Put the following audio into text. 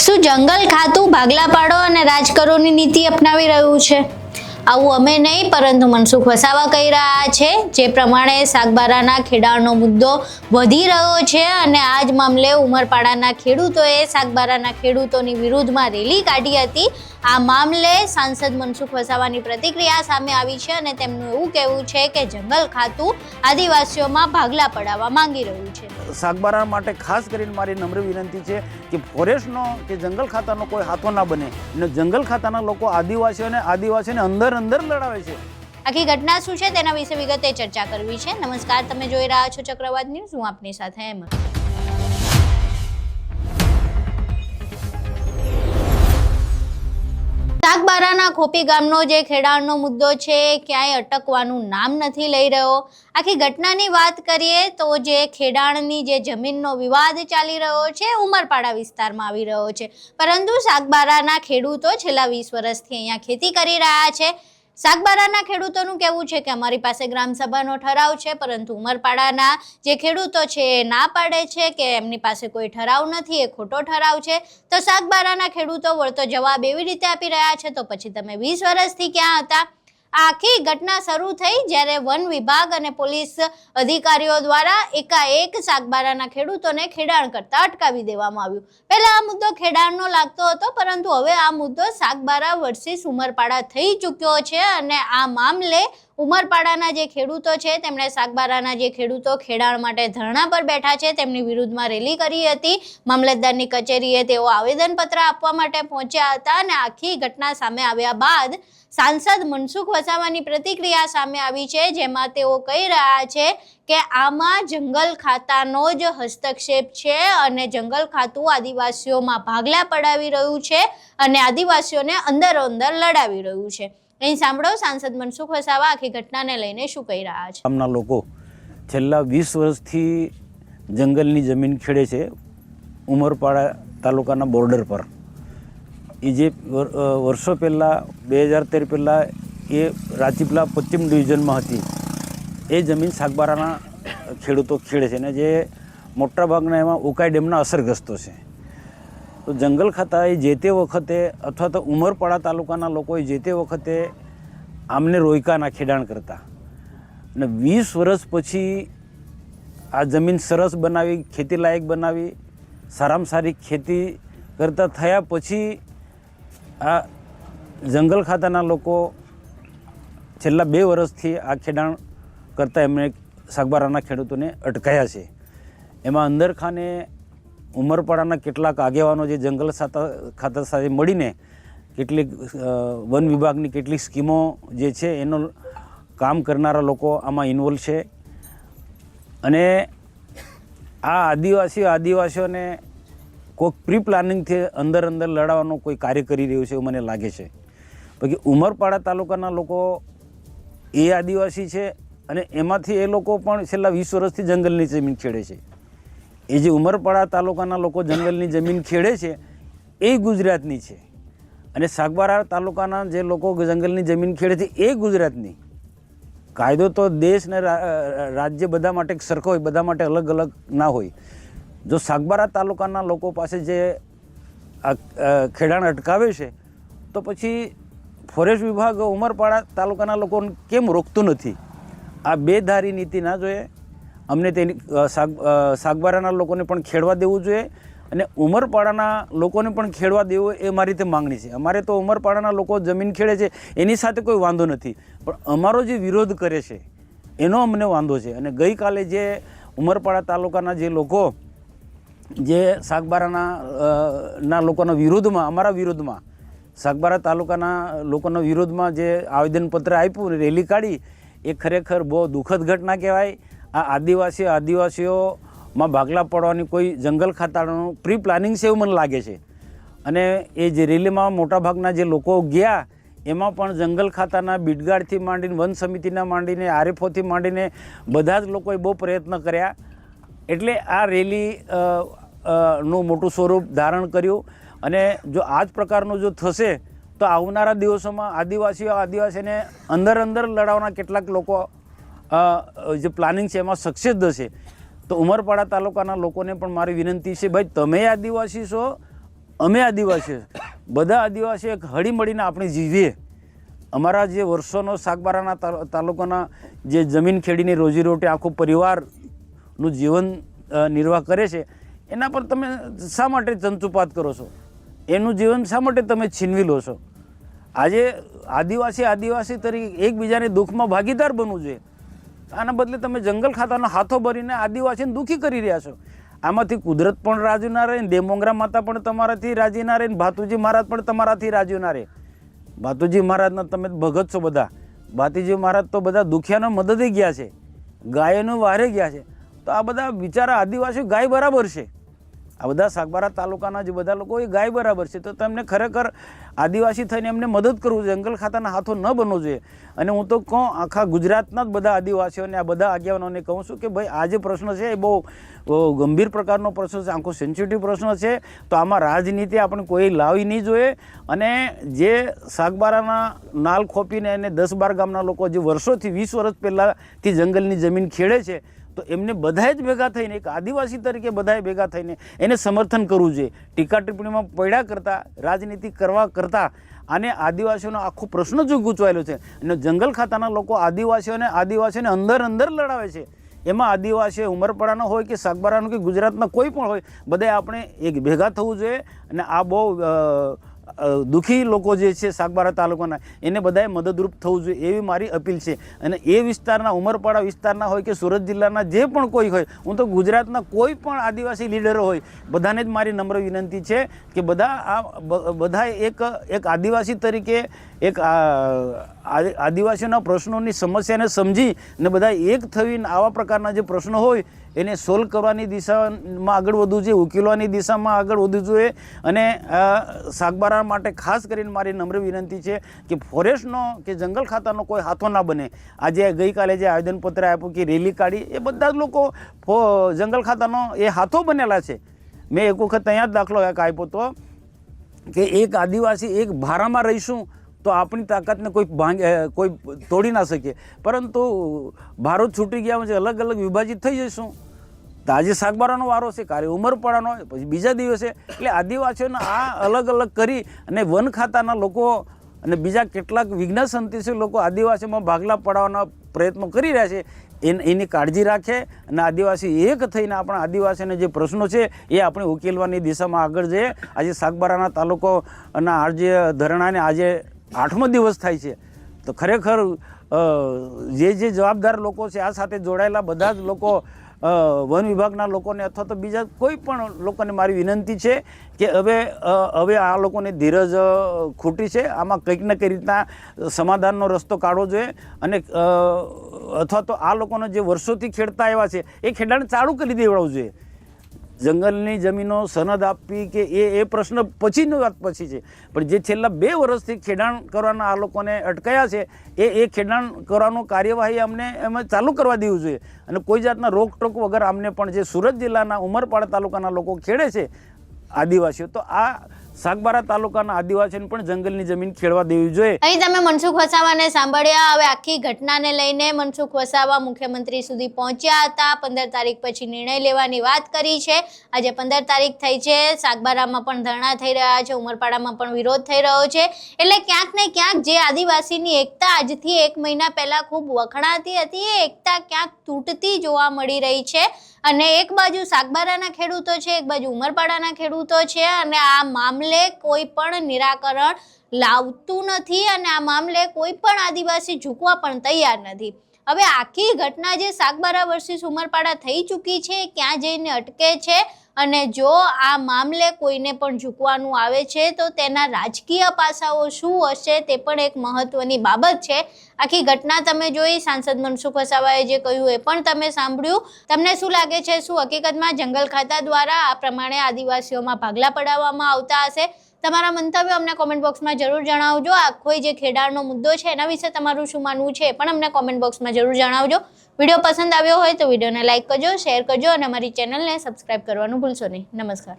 શું જંગલ ખાતું ભાગલા પાડો અને રાજ કરોની નીતિ અપનાવી રહ્યું છે? આવું અમે નહીં પરંતુ મનસુખ વસાવા કહી રહ્યા છે, જે પ્રમાણે સાગબારાના ખેડાણનો મુદ્દો વધી રહ્યો છે અને આ જ મામલે ઉમરપાડાના ખેડૂતોએ સાગબારાના ખેડૂતોની વિરુદ્ધમાં રેલી કાઢી હતી। આ મામલે સાંસદ મનસુખ વસાવાની પ્રતિક્રિયા સામે આવી છે અને તેમનું એવું કહેવું છે કે જંગલ ખાતું આદિવાસીઓમાં ભાગલા પડાવવા માંગી રહ્યું છે। સાગબારા માટે ખાસ કરીને મારી નમ્ર વિનંતી છે કે ફોરેસ્ટનો કે જંગલ ખાતાનો કોઈ હાથો ના બને અને જંગલ ખાતાના લોકો આદિવાસીઓને અંદર લડાવે છે। આખી ઘટના શું છે તેના વિશે વિગતે ચર્ચા કરવી છે। નમસ્કાર, તમે જોઈ રહ્યા છો ચક્રવાત ન્યૂઝ, હું આપની સાથે હેમંત। સાગબારાના ખોપી ગામનો જે ખેડાણનો મુદ્દો છે ક્યાંય અટકવાનું નામ નથી લઈ રહ્યો। આખી ઘટનાની વાત કરીએ તો જે ખેડાણની જે જમીનનો વિવાદ ચાલી રહ્યો છે ઉમરપાડા વિસ્તારમાં આવી રહ્યો છે, પરંતુ સાગબારાના ખેડૂતો છેલ્લા 20 વર્ષથી અહીંયા ખેતી કરી રહ્યા છે। સાગબારાના ખેડૂતોનું કહેવું છે કે અમારી પાસે ગ્રામસભાનો ઠરાવ છે, પરંતુ ઉમરપાડાના જે ખેડૂતો છે એ ના પાડે છે કે એમની પાસે કોઈ ઠરાવ નથી, એ ખોટો ઠરાવ છે। તો સાગબારાના ખેડૂતો વળતો જવાબ એવી રીતે આપી રહ્યા છે, તો પછી તમે 20 વર્ષથી ક્યાં હતા? આખી ઘટના શરૂ થઈ જ્યારે વન વિભાગ અને પોલીસ અધિકારીઓ દ્વારા એકાએક સાગબારાના ખેડૂતોને ખેડાણ કરતા અટકાવી દેવામાં આવ્યું। પહેલા આ મુદ્દો ખેડાણનો લાગતો હતો, પરંતુ હવે આ મુદ્દો સાગબારા વર્સિસ ઉમરપાડા થઈ ચૂક્યો છે અને આ મામલે ઉમરપાડાના જે ખેડૂતો છે તેમણે સાગબારાના જે ખેડૂતો ખેડાણ માટે ધરણા પર બેઠા છે તેમની વિરુદ્ધમાં રેલી કરી હતી। મામલતદારની કચેરીએ તેઓ આવેદનપત્ર આપવા માટે પહોંચ્યા હતા અને આખી ઘટના સામે આવ્યા બાદ સાંસદ મનસુખ વસાવાની પ્રતિક્રિયા સામે આવી છે, જેમાં તેઓ કહી રહ્યા છે કે આમાં જંગલ ખાતાનો જ હસ્તક્ષેપ છે અને જંગલ ખાતું આદિવાસીઓમાં ભાગલા પડાવી રહ્યું છે અને આદિવાસીઓને અંદરો અંદર લડાવી રહ્યું છે। અહીં સાંભળો સાંસદ મનસુખ વસાવા આખી ઘટનાને લઈને શું કહી રહ્યા છે। ગામના લોકો છેલ્લા 20 વર્ષથી જંગલની જમીન ખેડે છે ઉમરપાડા તાલુકાના બોર્ડર પર। એ જે વર્ષો પહેલાં 2013 પહેલાં એ રાજપીપળા પશ્ચિમ ડિવિઝનમાં હતી, એ જમીન સાગબારાના ખેડૂતો ખેડે છે અને જે મોટાભાગના એમાં ઉકાઈ ડેમના અસરગ્રસ્તો છે। તો જંગલ ખાતાએ જે તે વખતે અથવા તો ઉમરપાડા તાલુકાના લોકોએ જે તે વખતે આમને રોયકાના ખેડાણ કરતા અને 20 વર્ષ પછી આ જમીન સરસ બનાવી, ખેતીલાયક બનાવી, સારામાં સારી ખેતી કરતા થયા પછી આ જંગલ ખાતાના લોકો છેલ્લા 2 વર્ષથી આ ખેડાણ કરતાં એમણે સાગબારાના ખેડૂતોને અટકાયા છે। એમાં અંદરખાને ઉમરપાડાના કેટલાક આગેવાનો જે જંગલ ખાતા સાથે મળીને કેટલીક વન વિભાગની કેટલીક સ્કીમો જે છે એનું કામ કરનારા લોકો આમાં ઇન્વોલ્વ છે અને આ આદિવાસીઓને કોઈ પ્રી પ્લાનિંગથી અંદર લડાવવાનો કોઈ કાર્ય કરી રહ્યું છે એવું મને લાગે છે। બાકી ઉમરપાડા તાલુકાના લોકો એ આદિવાસી છે અને એમાંથી એ લોકો પણ છેલ્લા 20 વર્ષથી જંગલની જમીન ખેડે છે। એ જે ઉમરપાડા તાલુકાના લોકો જંગલની જમીન ખેડે છે એ ગુજરાતની છે અને સાગબારા તાલુકાના જે લોકો જંગલની જમીન ખેડે છે એ ગુજરાતની। કાયદો તો દેશ ને રાજ્ય બધા માટે સરખો હોય, બધા માટે અલગ અલગ ના હોય। જો સાગબારા તાલુકાના લોકો પાસે જે ખેડાણ અટકાવે છે તો પછી ફોરેસ્ટ વિભાગ ઉમરપાડા તાલુકાના લોકોને કેમ રોકતું નથી? આ બેધારી નીતિ ના જોઈએ। અમને તેની સાગબારાના લોકોને પણ ખેડવા દેવું જોઈએ અને ઉમરપાડાના લોકોને પણ ખેડવા દેવું એ મારી રીતે માંગણી છે। અમારે તો ઉમરપાડાના લોકો જમીન ખેડે છે એની સાથે કોઈ વાંધો નથી, પણ અમારો જે વિરોધ કરે છે એનો અમને વાંધો છે। અને ગઈકાલે જે ઉમરપાડા તાલુકાના જે લોકો જે સાગબારાના લોકોના વિરોધમાં, અમારા વિરોધમાં, સાગબારા તાલુકાના લોકોના વિરોધમાં જે આવેદનપત્ર આપ્યું, રેલી કાઢી, એ ખરેખર બહુ દુઃખદ ઘટના કહેવાય। આ આદિવાસીઓમાં ભાગલા પડવાની કોઈ જંગલ ખાતાનું પ્રી પ્લાનિંગ છે એવું મને લાગે છે। અને એ જે રેલીમાં મોટાભાગના જે લોકો ગયા એમાં પણ જંગલ ખાતાના બીટગાર્ડથી માંડીને, વન સમિતિના માંડીને, આરએફઓથી માંડીને બધા જ લોકોએ બહુ પ્રયત્ન કર્યા, એટલે આ રેલી નું મોટું સ્વરૂપ ધારણ કર્યું। અને જો આ જ પ્રકારનું જો થશે તો આવનારા દિવસોમાં આદિવાસીઓને અંદર લડાવવાના કેટલાક લોકો જે પ્લાનિંગ છે એમાં સક્સેસ થશે। તો ઉમરપાડા તાલુકાના લોકોને પણ મારી વિનંતી છે, ભાઈ તમે આદિવાસી છો અમે આદિવાસીઓ બધા આદિવાસીઓ એક હળીમળીને આપણે જીવીએ. અમારા જે વર્ષોનો સાગબારાના તાલુકાના જે જમીન ખેડીની રોજીરોટી આખું પરિવારનું જીવન નિર્વાહ કરે છે, એના પર તમે શા માટે ચંચુપાત કરો છો? એનું જીવન શા માટે તમે છીનવી લો છો? આજે આદિવાસી તરીકે એકબીજાને દુઃખમાં ભાગીદાર બનવું જોઈએ. આના બદલે તમે જંગલ ખાતાનો હાથો ભરીને આદિવાસીને દુઃખી કરી રહ્યા છો. આમાંથી કુદરત પણ રાજી ના રહે, દેમોંગરા માતા પણ તમારાથી રાજી ના રહે, ભાતુજી મહારાજ પણ તમારાથી રાજી ના રહે. ભાતુજી મહારાજના તમે ભગત છો બધા. ભાતીજી મહારાજ તો બધા દુખિયાનો મદદે ગયા છે, ગાયોનો વારે ગયા છે. તો આ બધા બિચારા આદિવાસીઓ ગાય બરાબર છે. આ બધા સાગબારા તાલુકાના જે બધા લોકો એ ગાય બરાબર છે. તો તમને ખરેખર આદિવાસી થઈને એમને મદદ કરવું જોઈએ, જંગલ ખાતાના હાથો ન બનવો જોઈએ. અને હું તો કહું આખા ગુજરાતના જ બધા આદિવાસીઓને, આ બધા આગેવાનોને કહું છું કે ભાઈ આ જે પ્રશ્ન છે એ બહુ ગંભીર પ્રકારનો પ્રશ્ન છે, આખો સેન્સિટિવ પ્રશ્ન છે. તો આમાં રાજનીતિ આપણે કોઈ લાવવી નહીં જોઈએ. અને જે સાગબારાના નાલ ખોપીને એને 10-12 ગામના લોકો જે વર્ષોથી 20 વર્ષ પહેલાંથી જંગલની જમીન ખેડે છે, તો એમને બધાએ જ ભેગા થઈને, એક આદિવાસી તરીકે બધાએ ભેગા થઈને એને સમર્થન કરવું જોઈએ. ટીકા ટિપ્પણીમાં પડ્યા કરતાં, રાજનીતિ કરવા કરતાં આને આદિવાસીઓનો આખો પ્રશ્ન જો ગૂંચવાયેલો છે. અને જંગલ ખાતાના લોકો આદિવાસીઓને અંદર લડાવે છે. એમાં આદિવાસીઓ ઉમરપાડાનો હોય કે સાગબારાનો કે ગુજરાતના કોઈ પણ હોય, બધાએ આપણે એક ભેગા થવું જોઈએ. અને આ બહુ દુઃખી લોકો જે છે સાગબારા તાલુકાના, એને બધાએ મદદરૂપ થવું જોઈએ એવી મારી અપીલ છે. અને એ વિસ્તારના, ઉમરપાડા વિસ્તારના હોય કે સુરત જિલ્લાના જે પણ કોઈ હોય, હું તો ગુજરાતના કોઈ પણ આદિવાસી લીડરો હોય, બધાને જ મારી નમ્ર વિનંતી છે કે બધાએ એક આદિવાસી તરીકે એક આદિવાસીઓના પ્રશ્નોની સમસ્યાને સમજી અને બધા એક થઈને આવા પ્રકારના જે પ્રશ્નો હોય એને સોલ્વ કરવાની દિશામાં આગળ વધવું જોઈએ, ઉકેલવાની દિશામાં આગળ વધવું જોઈએ. અને સાગબારા માટે ખાસ કરીને મારી નમ્ર વિનંતી છે કે ફોરેસ્ટનો કે જંગલ ખાતાનો કોઈ હાથો ના બને. આજે ગઈકાલે જે આવેદનપત્ર આપ્યું કે રેલી કાઢી, એ બધા જ લોકો જંગલ ખાતાનો એ હાથો બનેલા છે. મેં એક વખત અહીંયા જ દાખલો એક આપ્યો હતો કે એક આદિવાસી એક ભારામાં રહીશું તો આપણી તાકાતને કોઈ તોડી ના શકે, પરંતુ ભારો છૂટી ગયા પછી અલગ અલગ વિભાજિત થઈ જઈશું. તો આજે સાગબારાનો વારો છે, કાલે ઉમરપાડાનો, પછી બીજા દિવસે. એટલે આદિવાસીઓને આ અલગ અલગ કરી અને વન ખાતાના લોકો અને બીજા કેટલાક વિજ્ઞાન સંતિષી લોકો આદિવાસીઓમાં ભાગલા પડાવવાના પ્રયત્નો કરી રહ્યા છે. એની કાળજી રાખે અને આદિવાસી એક થઈને આપણા આદિવાસીઓને જે પ્રશ્નો છે એ આપણે ઉકેલવાની દિશામાં આગળ જઈએ. આજે સાગબારાના તાલુકોના આજે ધરણાને આજે 8મો દિવસ થાય છે. તો ખરેખર જે જવાબદાર લોકો છે, આ સાથે જોડાયેલા બધા જ લોકો, વન વિભાગના લોકોને અથવા તો બીજા કોઈ પણ લોકોને મારી વિનંતી છે કે હવે આ લોકોને ધીરજ ખૂટી છે. આમાં કંઈક ને કંઈ રીતના સમાધાનનો રસ્તો કાઢવો જોઈએ. અને અથવા તો આ લોકોને જે વર્ષોથી ખેડતા આવ્યા છે એ ખેડાણ ચાલુ કરી દેવડાવવું જોઈએ. જંગલની જમીનો સનદ આપવી કે એ પ્રશ્ન પછીની વાત પછી છે, પણ જે છેલ્લા 2 વર્ષથી ખેડાણ કરવાના આ લોકોને અટકાયા છે એ ખેડાણ કરવાનું કાર્યવાહી અમને એમાં ચાલુ કરવા દેવું જોઈએ. અને કોઈ જાતના રોકટોક વગર અમને પણ જે સુરત જિલ્લાના ઉમરપાડા તાલુકાના લોકો ખેડે છે આદિવાસીઓ, તો આ સાગબારા તાલુકાના આદિવાસીઓને પણ જંગલની જમીન ખેડવા દેવી જોઈએ. અહીં તમે મનસુખ વસાવાને સાંભળ્યા. હવે આખી ઘટનાને લઈને મનસુખ વસાવા મુખ્યમંત્રી સુધી પહોંચ્યા હતા. 15 તારીખ પછી નિર્ણય લેવાની વાત કરી છે. આજે 15 તારીખ થઈ છે. સાગબારામાં પણ ધરણા થઈ રહ્યા છે, ઉમરપાડામાં પણ વિરોધ થઈ રહ્યો છે. એટલે ક્યાંક ને ક્યાંક જે આદિવાસીની એકતા આજથી 1 મહિના પહેલા ખૂબ વખણાતી હતી, એ એકતા ક્યાંક તૂટતી જોવા મળી રહી છે. અને એક બાજુ સાગબારાના ખેડૂતો છે, એક બાજુ ઉમરપાડાના ખેડૂતો છે. અને આ મામલે કોઈ પણ નિરાકરણ લાવતું નથી અને આ મામલે કોઈ પણ આદિવાસી ઝૂકવા પણ તૈયાર નથી. હવે આખી ઘટના જે સાગબારા વર્સિસ ઉમરપાડા થઈ ચૂકી છે, ક્યાં જઈને અટકે છે? અને જો આ મામલે કોઈને પણ ઝૂકવાનું આવે છે તો તેના રાજકીય પાસાઓ શું હશે તે પણ એક મહત્વની બાબત છે. આખી ઘટના તમે જોઈ, સાંસદ મનસુખ વસાવાએ જે કહ્યું એ પણ તમે સાંભળ્યું. તમને શું લાગે છે, શું હકીકતમાં જંગલ ખાતા દ્વારા આ પ્રમાણે આદિવાસીઓમાં ભાગલા પડાવવામાં આવતા હશે? તમારા મંતવ્યો અમને કોમેન્ટ બોક્સમાં જરૂર જણાવજો. આખો જે ખેડાણનો મુદ્દો છે એના વિશે તમારું શું માનવું છે પણ અમને કોમેન્ટ બોક્સમાં જરૂર જણાવજો. વિડીયો પસંદ આવ્યો હોય તો વિડીયોને લાઇક કરજો, શેર કરજો અને અમારી ચેનલને સબસ્ક્રાઇબ કરવાનું ભૂલશો નહીં. નમસ્કાર.